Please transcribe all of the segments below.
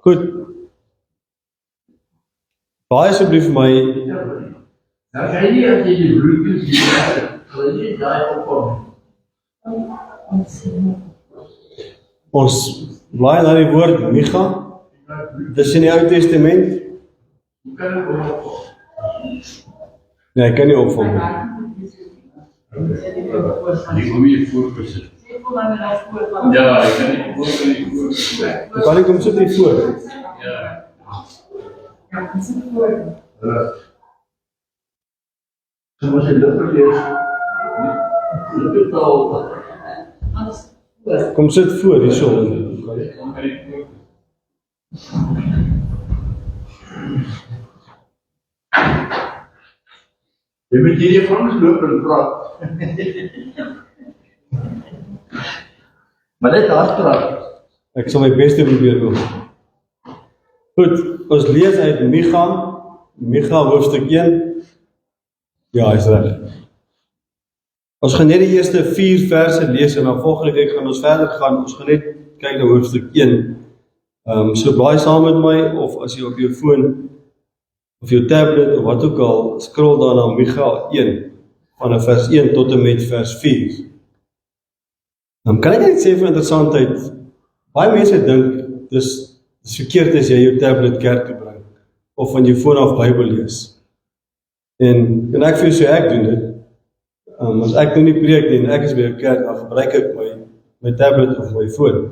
Goed. Baie asseblief vir my, Nou kry jy as jy die bloedjes hier, kry jy daai opkom. ons blaai na die woord Micha, dis in die Ou Testament. Hoe kan dit opkom? Nee, ek kan nie opvolg nie. Die kom hier voorgesit. Ja, ek kan nie voorgesit. Hoe kan ek hom sit hier voor? Ja. Zo was het lukken eerst. Lukken al. Kom sit voor, hierso. Je moet hier Frans lopen en praten. Maar net hard praten. Ek sal my beste probeer doen. Goed, ons lees uit Micha hoofstuk 1. Ja, is reg. Ons gaan net die eerste 4 verse lees en dan volgende week gaan ons verder gaan. Ons gaan net kyk na hoofstuk 1. So blaai saam met my, of as jy op jou foon of jou tablet of wat ook al, scroll dan na Micha 1 van vers 1 tot en met vers 4. Dan kan ek net sê vir interessantheid, baie mense dink dis verkeerd as jy jou tablet kerk toe bring of van jou foon af Bybel lees. En ek vir jou sê ek doen dit. As ek nou nie preek nie en ek is by 'n kerk, dan gebruik ek my tablet of my foon.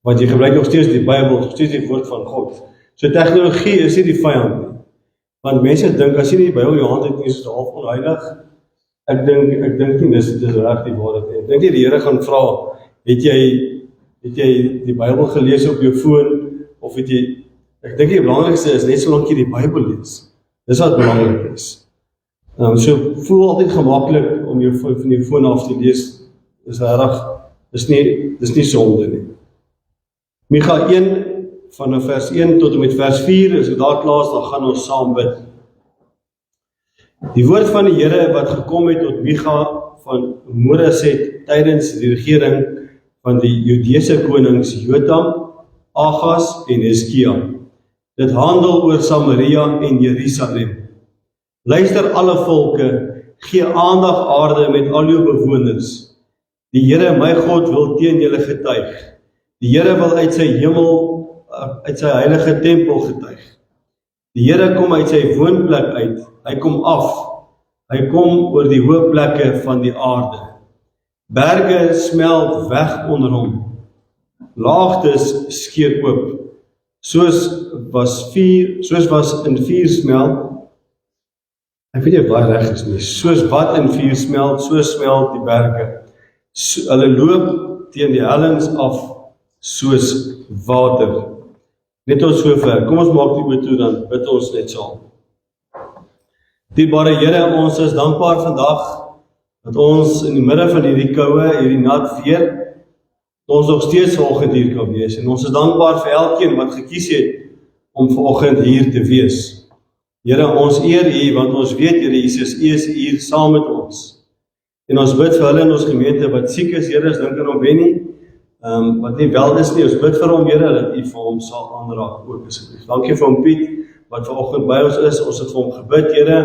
Want jy gebruik nog steeds die Bybel, nog steeds die woord van God. So tegnologie is nie die vyand nie. Want mense dink as jy nie die Bybel in jou hand het nie, is dit half onheilig. Ek dink nie dis reg die waarheid nie. Ek dink nie die Here gaan vra, het jy die Bybel gelees op jou foon of het jy ek dink die belangrikste is net solank jy die Bybel lees. Dis wat belangrik is. So voel altyd gemaklik om jou van jou foon af te lees. Dis nie sonde nie. Micha 1 van vers 1 tot en met vers 4, as ek daar klaar is, dan gaan ons saam bid. Die woord van die Here wat gekom het tot Micha van Moreset tydens die regering van die Judeese konings Jotam, Agas en Hizkia. Dit handel oor Samaria en Jerusalem. Luister alle volke, gee aandag aarde met al jou bewoners. Die Here my God wil teen julle getuig. Die Here wil uit sy heilige tempel getuig. Die Here kom uit sy woonplek uit, hy kom af. Hy kom oor die hoë plekke van die aarde. Berge smelt weg onder hom. Laagtes skeur oop. Soos was in vuur smelt. Ek weet nie wat reg is nie. Soos wat in vuur smelt, so smelt die berge. Hulle loop teen die hellings af soos water. Net ons sover. Kom ons maak die oë toe, dan bid ons net saam. Dierbare Here, ons is dankbaar vandag dat ons in die midde van hierdie koue, hierdie nat weer, ons nog steeds vanoggend hier kan wees. En ons is dankbaar vir elkeen wat gekies het om vanoggend hier te wees. Here, ons eer U, want ons weet, Here Jesus, U is hier saam met ons. En ons bid vir hulle in ons gemeente wat siek is, Here, ons dink aan hom Benny, wat nie wel is nie, ons bid vir hom, Here, dat U vir hom sal aanraak ook asseblief. Dankie vir hom Piet, wat vanoggend by ons is, ons het vir hom gebid, Here,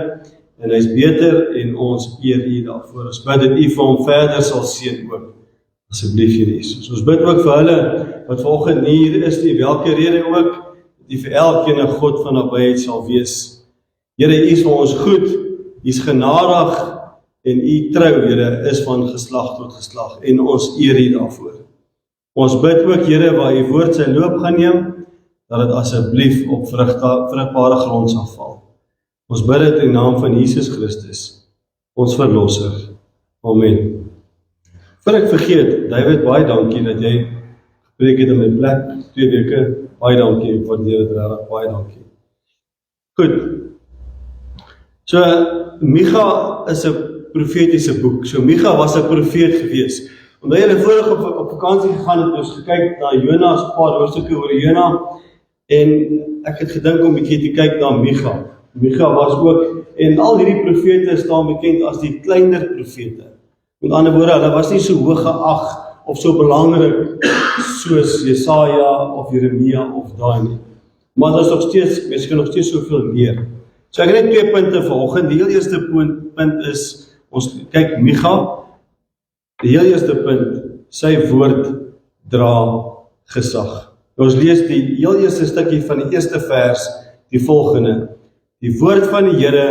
en hy is beter, en ons eer U daarvoor. Ons bid dat U vir hom verder sal seën ook, asseblief, Here Jesus. Ons bid ook vir hulle, wat vanoggend nie hier is nie, welke rede ook, dat U vir elkeen 'n God van nabyheid sal wees. Here, U is vir ons goed, U is genadig, en U trou, Here, is van geslag tot geslag, en ons eer U daarvoor. Ons bid ook, Here, waar U woord sy loop gaan neem, dat dit asseblief op vrugbare grond sal val. Ons bid dit in die naam van Jesus Christus, ons verlosser. Amen. Voor ek vergeet, David, baie dankie dat jy gepreek het in my plek, 2 weke, baie dankie, ek waardeer dit regtig, baie dankie. Goed. So, Micha is 'n profetiese boek. So, Micha was 'n profeet gewees. Omdat jy vorige op vakansie gegaan het, ons gekyk na Jonas, 'n paar hoofstukke oor Jona, en ek het gedink om 'n bietjie te kyk na Micha. Micha was ook, en al hierdie profete staan bekend as die kleiner profete. Met ander woorde, hulle was nie so hoog geag of so belangrik soos Jesaja of Jeremia of daai nie. Maar daar is nog steeds, mens kan nog steeds soveel meer. So ek het net 2 punte vanoggend. Die heel eerste punt is, ons kyk Micha, die heel eerste punt, sy woord dra gesag. Ons lees die heel eerste stukkie van die eerste vers, die volgende. Die woord van die Here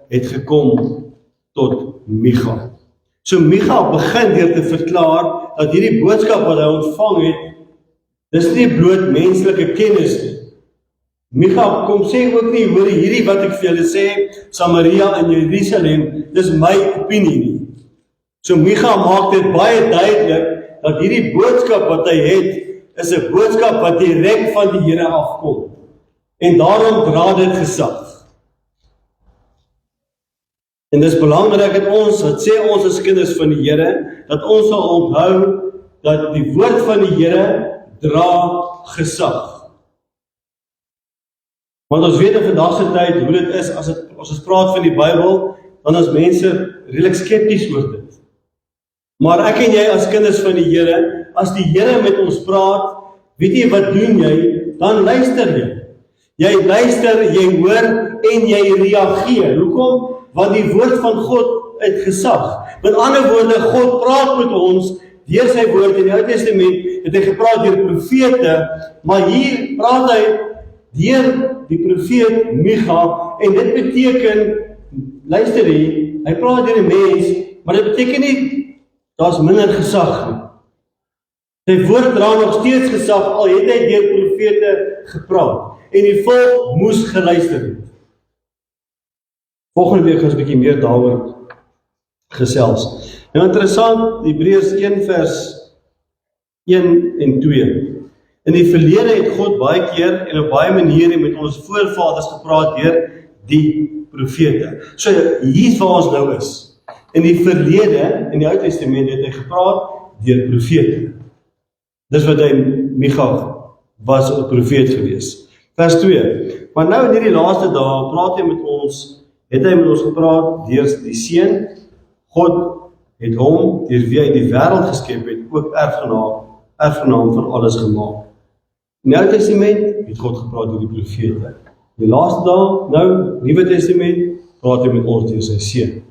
het gekom tot Micha. So Micha begin deur te verklaar dat hierdie boodskap wat hy ontvang het, dis nie bloot menslike kennis nie. Micha kom sê ook nie, hoor hierdie wat ek vir julle sê, Samaria en Jerusalem, dis my opinie nie. So Micha maak dit baie duidelik, dat hierdie boodskap wat hy het, is 'n boodskap wat direk van die Here afkom. En daarom dra dit gesag. En dis belangrik dat ons, wat sê ons as kinders van die Here, dat ons sal onthou, dat die woord van die Here dra gesag. Want ons weet in vandag se tyd hoe dit is, as ons praat van die Bybel, dan is mense redelik skepties oor dit. Maar ek en jy as kinders van die Here, as die Here met ons praat, weet jy wat doen jy? Dan luister jy. Jy luister, jy hoor en jy reageer. Hoekom? Want die woord van God het gesag. Met ander woorde, God praat met ons deur sy woord. In die Ou Testament het hy gepraat deur profete, maar hier praat hy deur die profeet Micha, en dit beteken, luister jy, hy praat deur 'n mens, maar dit beteken nie, daar's minder gesag nie. Sy woord dra nog steeds gesag, al het hy deur profete gepraat, en die volk moes geluister het. Volgende week gaan ons 'n bietjie meer daaroor gesels. Nou interessant, Hebreërs 1 vers 1 en 2. In die verlede het God baie keer en op baie maniere met ons voorvaders gepraat deur die profete. So hier's waar ons nou is. In die verlede, in die Ou Testament het hy gepraat deur profete. Dis wat hy, Micha was 'n profeet gewees. Vers 2. Maar nou in hierdie laaste dae praat hy met ons, het hy met ons gepraat deur die Seun. God het hom, deur wie hy die wêreld geskep het, ook erfgenaam van alles gemaak. In die Ou Testament het God gepraat deur die profete. Die laaste dae, nou, Nuwe Testament, praat hy met ons deur sy Seun.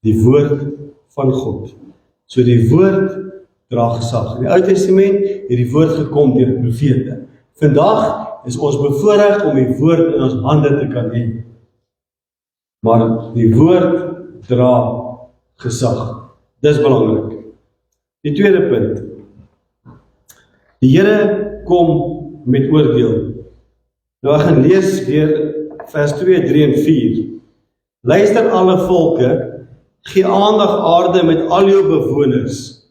Die woord van God. So die woord dra gesag. In die Ou Testament het die woord gekom deur die profete. Vandag is ons bevoorreg om die woord in ons hande te kan hê. Maar die woord dra gesag. Dis belangrik. Die tweede punt. Die Here kom met oordeel. Nou ek gaan lees weer vers 2, 3 en 4. Luister alle volke, gee aandag aarde met al jou bewoners.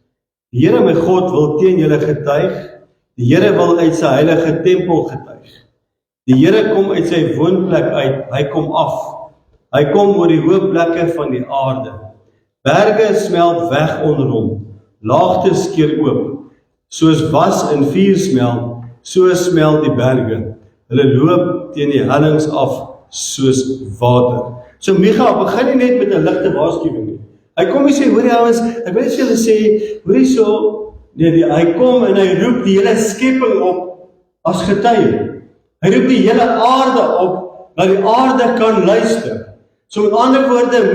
Die Here my God wil teen julle getuig. Die Here wil uit sy heilige tempel getuig. Die Here kom uit sy woonplek uit, hy kom af. Hy kom oor die hoë plekke van die aarde. Berge smelt weg onder hom, laagtes skeur oop. Soos was in vuur smelt, so smelt die berge. Hulle loop teen die hellings af soos water. So Micha begin nie net met 'n ligte waarskuwing nie. Hy kom en sê, hoor die ouens, ek wil net vir julle sê, hoor hierso, hy kom en hy roep die hele skepping op as getuie. Hy roep die hele aarde op, dat die aarde kan luister. So met ander woorde,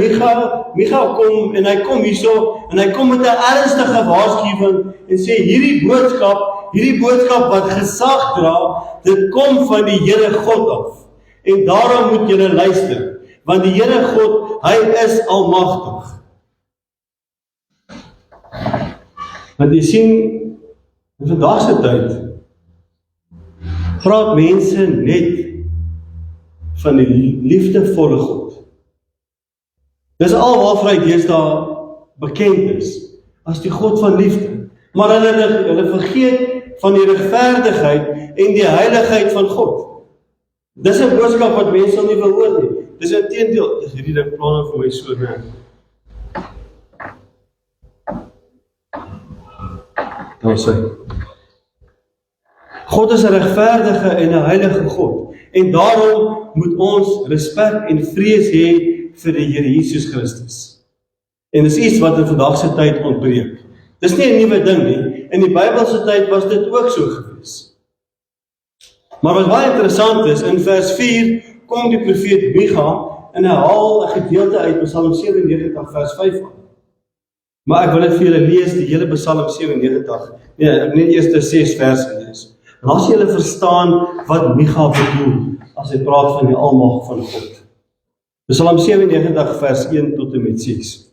Micha kom en hy kom hierso, en hy kom met 'n ernstige waarskuwing en sê, hierdie boodskap wat gesag dra, dit kom van die Here God af. En daarom moet julle luister, want die Here God, hy is almagtig. Want jy sien, in vandag se tyd, praat mense net van die liefdevolle God. Dis al waarvoor hy deesdae bekend is, as die God van liefde. Maar hulle vergeet van die regverdigheid en die heiligheid van God. Dis 'n boodskap wat mense nie wil hoor nie. Dis inteendeel, is hierdie ding plan vir my so werk. Dan sê God is 'n regverdige en 'n heilige God. En daarom moet ons respek en vrees hê vir die Here Jesus Christus. En dis iets wat in vandag se tyd ontbreek. Dis nie 'n nuwe ding nie. In die Bybelse tyd was dit ook so gewees. Maar wat baie interessant is, in vers 4 kom die profeet Micha en hy haal 'n gedeelte uit Psalm 97 vers 5 aan. Maar ek wil dit vir julle lees, die hele Psalm 97. Nee, ek net eers die 6 verse lees. En as julle verstaan wat Micha bedoel, as hy praat van die almag van God. Psalm 97 vers 1 tot en met 6.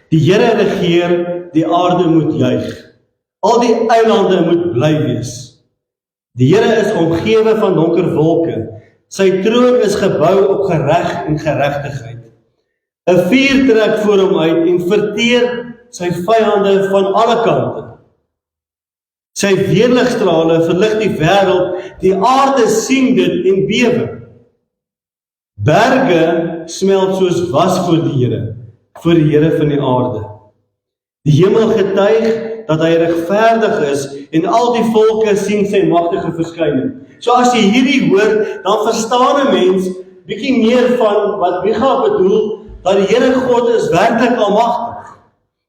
Die Here regeer, die aarde moet juig. Al die eilande moet bly wees. Die Here is omgewe van donker wolke. Sy troon is gebou op gereg en geregtigheid. 'n vuur trek voor hom uit en verteer sy vyande van alle kante. Sy weerligstrale verlig die wêreld, die aarde sien dit en bewe. Berge smelt soos was voor die Here van die aarde. Die hemel getuig dat hy regverdig is en al die volke sien sy magtige verskyning. So as jy hierdie hoor, dan verstaan 'n mens bietjie meer van wat Micha bedoel, dat die Here God is werklik almagtig.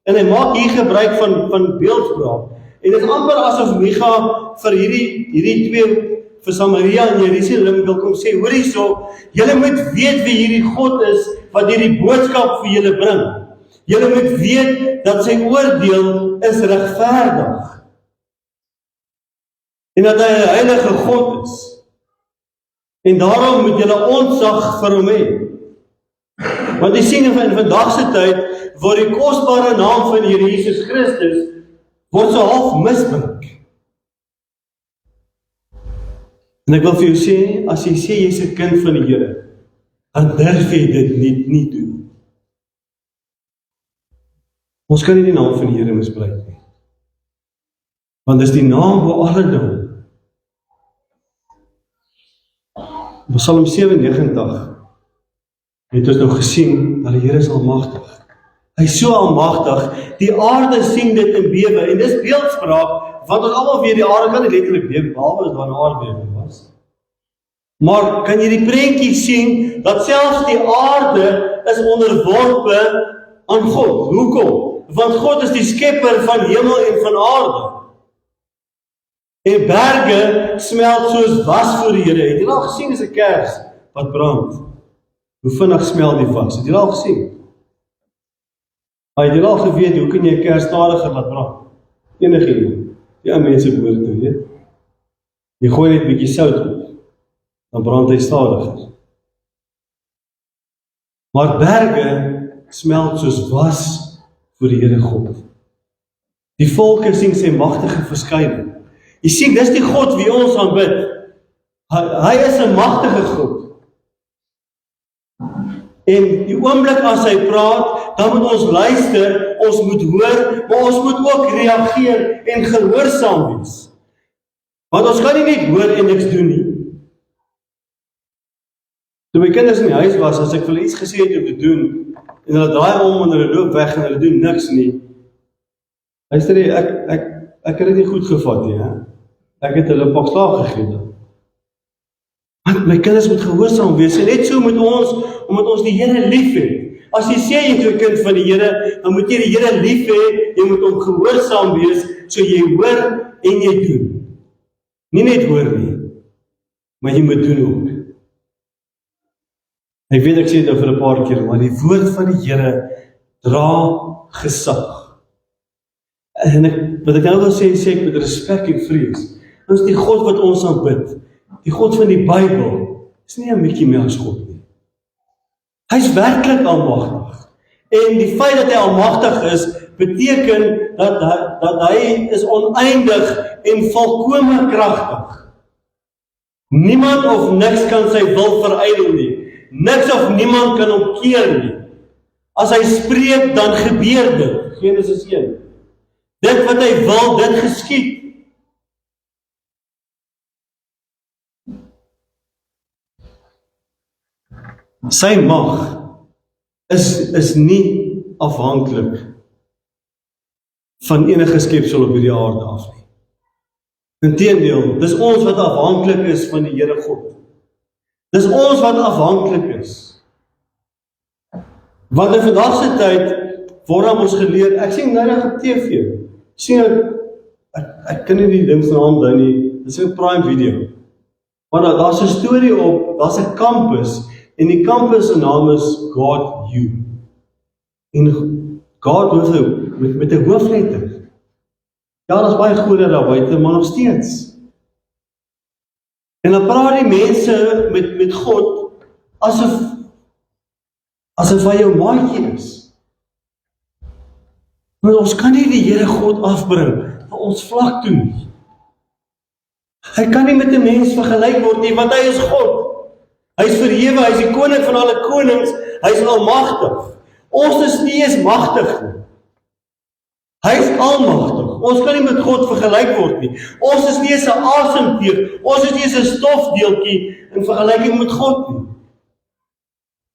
En hy maak hier gebruik van beeldspraak. En dit is amper asof Micha vir hierdie twee, vir Samaria en Jerusalem wil kom sê, hoor hierso, julle moet weet wie hierdie God is, wat hierdie boodskap vir julle bring. Julle moet weet dat sy oordeel is regverdig. En dat hy 'n heilige God is. En daarom moet julle ontzag vir hom hê. Want jy sien in vandag se tyd, word die kosbare naam van die Here Jesus Christus, word so half misbruik. En ek wil vir jou sê, as jy sê jy's 'n kind van die Here, dan durf jy dit nie doen. Ons kan nie die naam van die Here misbruik nie. Want dis die naam bo alle naam. Psalm 97 het ons nou gesien dat die Here is almagtig. Hy is so almagtig, die aarde sien dit en bewe. En dis beeldspraak, want ons almal weet die aarde kan nie letterlik bewe, behalwe as daar 'n aardbewing was. Maar kan jy die prentjie sien, dat selfs die aarde is onderworpe aan God. Hoekom? Want God is die skepper van hemel en van aarde. En berge smelt soos was voor die Here. Het julle al gesien as 'n kers wat brand? Hoe vinnig smelt die vas? Het julle al gesien? Het julle al geweet, hoe kan jy 'n kers stadiger laat brand? Enigiemand. Die ou mense behoort te weet. Jy gooi net 'n bietjie sout op, dan brand hy stadiger. Maar berge smelt soos was voor die Here God. Die volke sien sy magtige verskyning. Jy sien, dis die God wie ons aanbid. Hy is 'n magtige God. En die oomblik as hy praat, dan moet ons luister, ons moet hoor, maar ons moet ook reageer en gehoorsaam wees. Want ons kan nie net hoor en niks doen nie. Toe my kinders in die huis was, as ek vir hulle iets gesê het om te doen, en hulle draai om en hulle loop weg en hulle doen niks nie. Luister jy, ek het dit nie goed gevat nie, hè? Ek het hulle 'n pak slaag gegee. Want my kinders moet gehoorsaam wees, en net so moet ons, omdat ons die Here lief het. As jy sê jy is 'n kind van die Here, dan moet jy die Here lief hê, jy moet hom gehoorsaam wees, so jy hoor en jy doen. Nie net hoor nie, maar jy moet doen ook. Ek weet ek sê dit vir 'n paar keer, maar die woord van die Here dra gesag. En wat ek nou wil sê ek met respek en vrees. Ons die God wat ons aanbid, die God van die Bybel, is nie 'n Mickey Mouse God nie. Hy is werklik almagtig. En die feit dat hy almagtig is, beteken dat hy is oneindig en volkome kragtig. Niemand of niks kan sy wil verydel nie. Niks of niemand kan hom keer nie. As hy spreek, dan gebeur dit. Genesis 1. Dit wat hy wil, dit geskied. Sy mag is nie afhanklik van enige skepsel op hierdie aarde af nie. Inteendeel, dis ons wat afhanklik is van die Here God. Dis ons wat afhanklik is. Want in vandag se tyd word ons geleer, ek sien nou op TV, sien ek kan nie die ding se naam onthou nie, dis 'n Prime Video. Maar daar's 'n storie op, daar's 'n kampus, en die kampus se naam is God You. En God met 'n hoofletter. Ja, daar's baie gode daar buite, maar nog steeds. En dan praat die mense met God, asof hy jou maatjie is. Maar ons kan nie die Here God afbring van ons vlak toe nie. Hy kan nie met 'n mens vergelyk word nie, want hy is God. Hy is verhewe, hy is die koning van alle konings, hy is almagtig. Ons is nie eens magtig nie. Hy is almagtig. Ons kan nie met God vergelyk word nie. Ons is nie eens 'n asemteug, ons is nie eens 'n stofdeeltjie in vergelyking met God nie.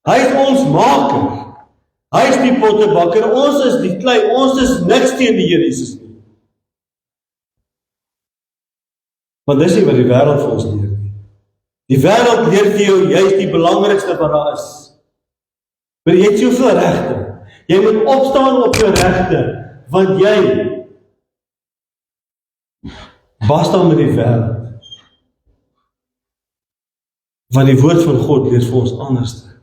Hy is ons maker. Hy is die pottebakker, ons is die klei, ons is niks teen die Here Jesus nie. Want dis nie wat die wêreld vir ons leer nie. Die wêreld leer vir jou, jy is die belangrikste wat daar is. Maar jy het soveel regte. Jy moet opstaan op jou regte, want jy was dan met die wêreld. Want die woord van God leer vir ons anderste.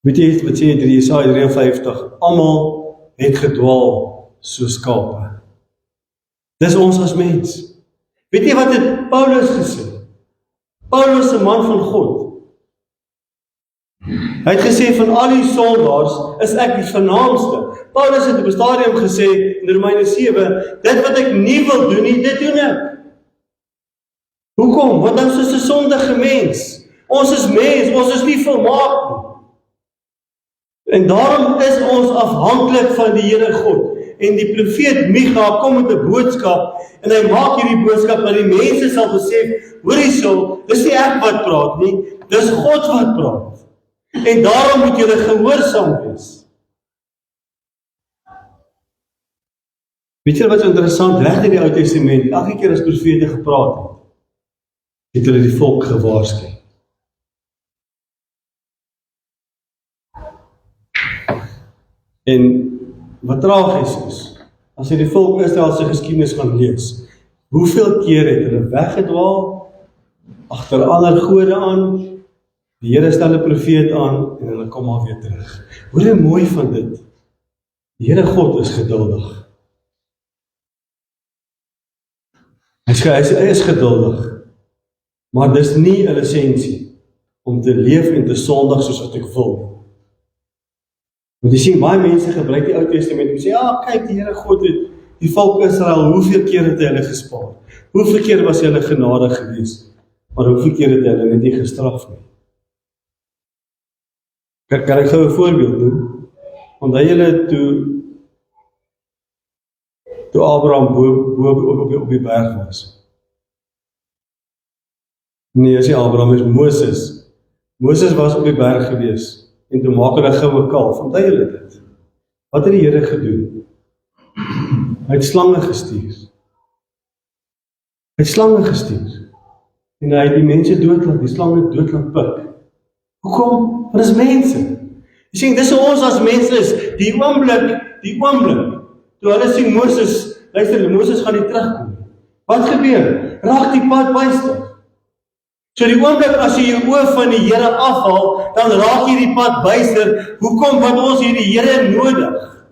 Weet jy wat sê in Jesaja 53? Almal het gedwaal soos skape. Dis ons as mens. Weet jy wat het Paulus gesê? Paulus, 'n man van God. Hy het gesê, van al die sondaars is ek die vernaamste. Paulus het op 'n stadium gesê, in Romeine 7, dit wat ek nie wil doen nie, dit doen ek. Hoekom? Want ons is 'n sondige mens. Ons is mens, ons is nie volmaak nie. En daarom is ons afhanklik van die Here God. En die profeet Micha kom met 'n boodskap, en hy maak hierdie boodskap dat die mense sal besef, hoor hierso, dis nie ek wat praat nie, dis God wat praat. En daarom moet julle gehoorsaam wees. Weet julle wat so interessant, reg in die Ou Testament, elke keer as profete gepraat het hulle die volk gewaarsku. En wat tragies is, as jy die volk Israel se geskiedenis gaan lees, hoeveel keer het hulle weggedwaal, agter ander gode aan, die Here stel 'n profeet aan, en hulle kom maar weer terug. Hoor jy mooi van dit? Die Here God is geduldig. Hy is geduldig, maar dis nie 'n lisensie om te leef en te sondig soos wat ek wil. Want jy sien, baie mense gebruik die Ou Testament en sê, ja, kyk, die Here God het die volk Israel, hoeveel keer het hy hulle gespaar? Hoeveel keer was hy hulle genadig gewees? Maar hoeveel keer het hy hulle net nie gestraf nie? Kan ek gou 'n voorbeeld doen? Onthou julle toe Abraham op die berg was. Nee, as nie Abraham is Moses. Moses was op die berg gewees. En toe maak hulle goue kalf, onthou julle dit? Wat het die Here gedoen? Hy het slange gestuur. En hy het die mense dood, die slange dood laat pik. Hoekom? Want dis mense. Jy sien, dis hoe ons as mense is. Die oomblik, toe hulle sien Moses, luister, Moses gaan nie terugkom. Wat gebeur? Raak die pad byster. So die oomblik as jy jou oë van die Here afhaal, dan raak jy die pad byster. Hoekom? Want ons het die Here nodig.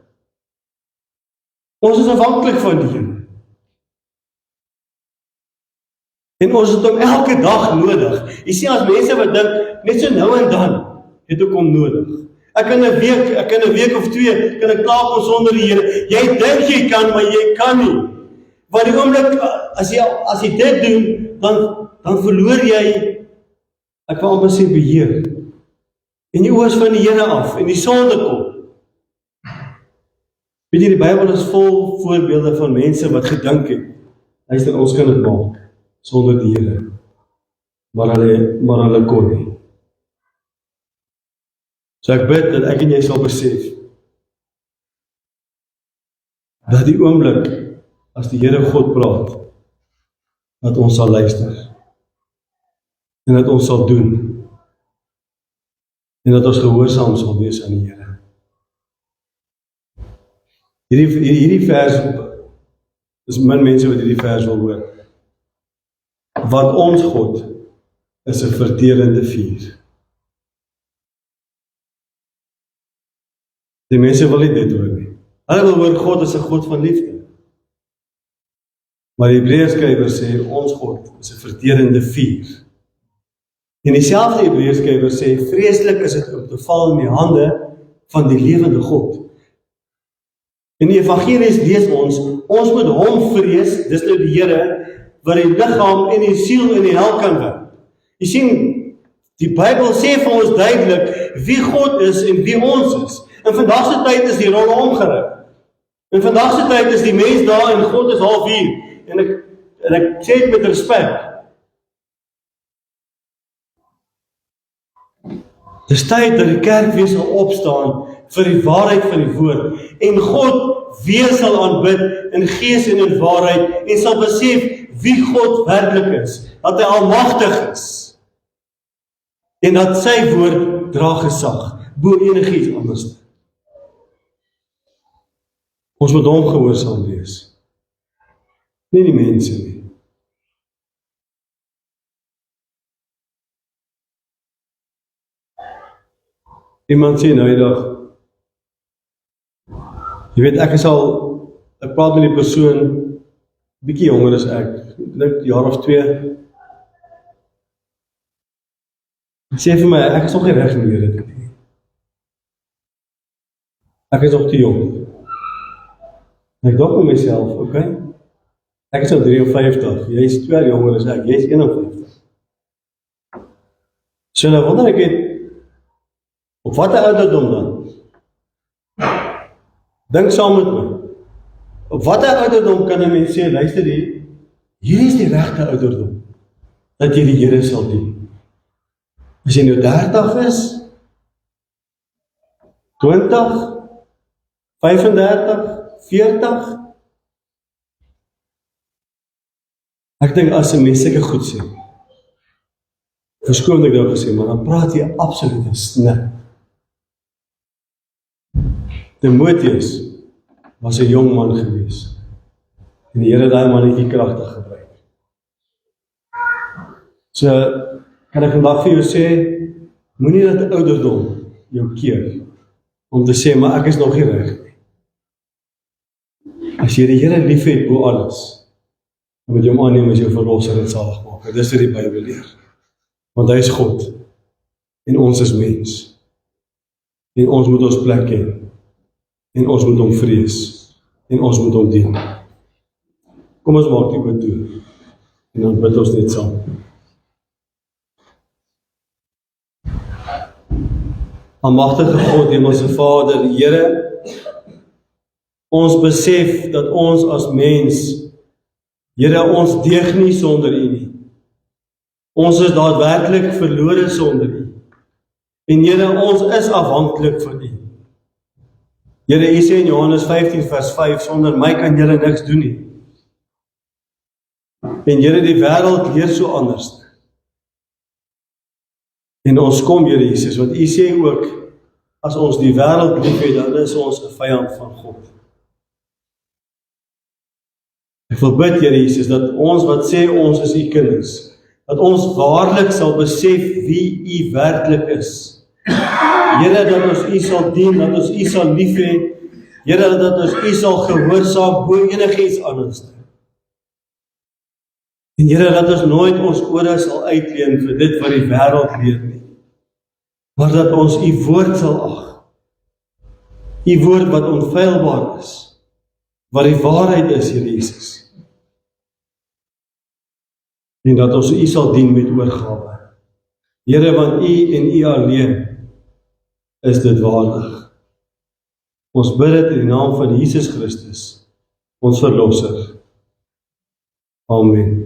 Ons is afhanklik van die Here. En ons het hom elke dag nodig. Jy sien, as mense wat dink, net so nou en dan, het ek hom nodig. Ek kan 'n week of 2, kan ek klaarkom sonder die Here. Jy dink jy kan, maar jy kan nie. Want die oomblik, as jy dit doen, dan verloor jy, ek wil amper sê, beheer. En jy oor is van die Here af, en die sonde kom. Weet jy, die Bybel is vol voorbeelde van mense wat gedink het, luister, ons kan dit maak, sonder die Here. Maar hulle kon nie. So ek bid dat ek en jy sal besef, dat die oomblik, as die Here God praat, dat ons sal luister, en dat ons sal doen, en dat ons gehoorsaam sal wees aan die Here. Hierdie vers, is min mense wat hierdie vers wil hoor. wat ons God is 'n verterende vuur. Die mense wil nie dit hoor nie. Hulle wil hoor God is 'n God van liefde. Maar die Hebreërskrywer sê ons God is 'n verterende vuur. En dieselfde Hebreërskrywer sê vreeslik is dit om te val in die hande van die lewende God. In die Evangelies lees ons moet hom vrees, dis nou die Here, wat die liggaam en die siel in die hel kan werp. Jy sien, die Bybel sê vir ons duidelik wie God is en wie ons is. In vandag se tyd is die rolle omgerig. In vandag se tyd is die mens daar en God is half hier. En ek sê dit met respek. Dis tyd dat die kerk weer sal opstaan vir die waarheid van die woord en God weer sal aanbid in gees en in waarheid en sal besef wie God werklik is, dat hy almagtig is en dat sy woord dra gesag bo enigiets anders. Ons moet hom gehoorsaam wees, nie die mense nie. Iemand sê nou die dag, jy weet ek praat met die persoon, bietjie jonger as ek dink jaar of 2. Hy sê vir my, ek is nog nie reg meer dit nie. Ek is nog te jong. Ek dink met myself, okay? Ek is al 53, jy is 2 jaar jonger as ek, jy is 51. So nou wonder ek het, op watter ouderdom dan? Dink saam met my. Op watter ouderdom kan 'n mens sê, luister hier is die regte ouderdom, dat jy die Here sal dien. As jy nou 30 is, 20, 35, 40, ek dink as 'n mens sulke goed sê, verskoon ek nou gesê, maar dan praat jy absoluut snit. Timoteus was 'n jong man gewees. En die Here het daai mannetjie kragtig gebruik. So, kan ek vandag vir jou sê, moenie dat ouderdom jou keer, om te sê, maar ek is nog nie reg nie. As jy die Here lief het bo alles, dan moet jy hom aanneem as jou verlosser en saligmaker. Dis wat die Bybel leer. Want hy is God, en ons is mens. En ons moet ons plek hê. En ons moet hom vrees, en ons moet hom dien. Kom ons maak die oop toe, en dan bid ons net saam. Almagtige God, Hemelse Vader, Here, ons besef dat ons as mens, Here, ons deeg nie sonder U nie. Ons is daadwerklik verlore sonder U. En Here, ons is afhanklik van U. Here, U sê in Johannes 15 vers 5, sonder my kan julle niks doen nie. En Here, die wêreld leer so anders. En ons kom, Here Jesus, want U sê ook, as ons die wêreld liefhet, dan is ons 'n vyand van God. Ek wil bid, Here Jesus, dat ons wat sê ons is U kinders, dat ons waarlik sal besef wie U werklik is. Here, dat ons U sal dien, dat ons U sal lief hê, Here, dat ons U sal gehoorsaam bo enigiets anders. En Here, dat ons nooit ons ore sal uitleen vir dit wat die wêreld leer nie, maar dat ons U woord sal ag. U woord wat onfeilbaar is, wat die waarheid is, Here Jesus. En dat ons U sal dien met oorgawe. Here, want U en U alleen is dit waardig. Ons bid dit in die naam van Jesus Christus, ons verlosser. Amen.